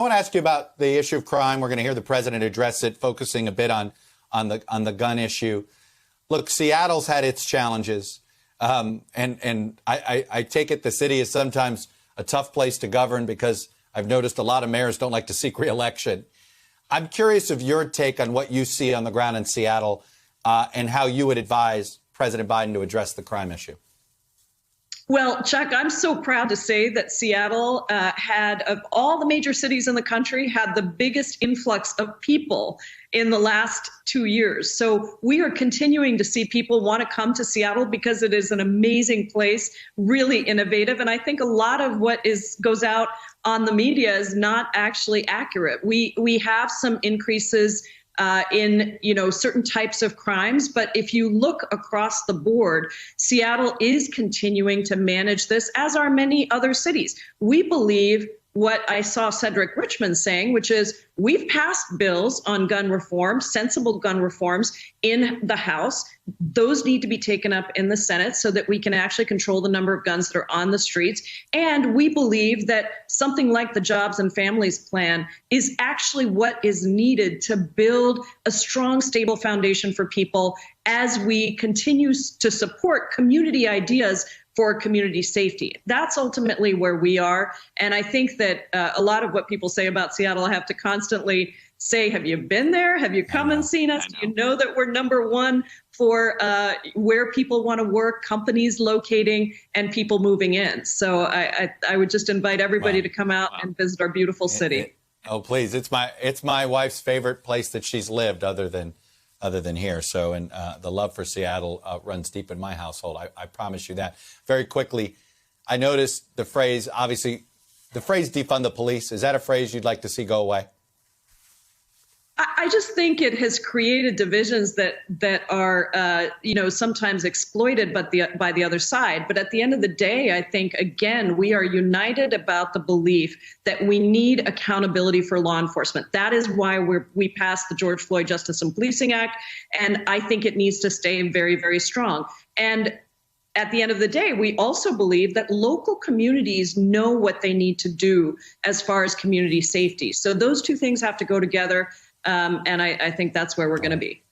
I want to ask you about the issue of crime. We're going to hear the president address it, focusing a bit on the gun issue. Look, Seattle's had its challenges, and I take it the city is sometimes a tough place to govern because I've noticed a lot of mayors don't like to seek re-election. I'm curious of your take on what you see on the ground in Seattle and how you would advise President Biden to address the crime issue. Well, Chuck, I'm so proud to say that Seattle had, of all the major cities in the country, had the biggest influx of people in the last 2 years. So we are continuing to see people want to come to Seattle because it is an amazing place, really innovative. And I think a lot of what goes out on the media is not actually accurate. We have some increases in certain types of crimes. But if you look across the board, Seattle is continuing to manage this, as are many other cities. We believe what I saw Cedric Richmond saying, which is we've passed bills on gun reform, sensible gun reforms in the House. Those need to be taken up in the Senate so that we can actually control the number of guns that are on the streets. And we believe that something like the Jobs and Families Plan is actually what is needed to build a strong, stable foundation for people as we continue to support community ideas for community safety. That's ultimately where we are. And I think that a lot of what people say about Seattle, I have to constantly say, have you been there? Have you come and seen us? Do you know that we're number one for where people want to work, companies locating, and people moving in? So I would just invite everybody to come out and visit our beautiful city. Oh, please. It's my wife's favorite place that she's lived other than here. So, and the love for Seattle runs deep in my household. I promise you that. Very quickly, I noticed the phrase, obviously, the phrase defund the police. Is that a phrase you'd like to see go away? I just think it has created divisions that are, sometimes exploited by the other side. But at the end of the day, I think, again, we are united about the belief that we need accountability for law enforcement. That is why we passed the George Floyd Justice and Policing Act. And I think it needs to stay very, very strong. And at the end of the day, we also believe that local communities know what they need to do as far as community safety. So those two things have to go together. And I think that's where we're going to be.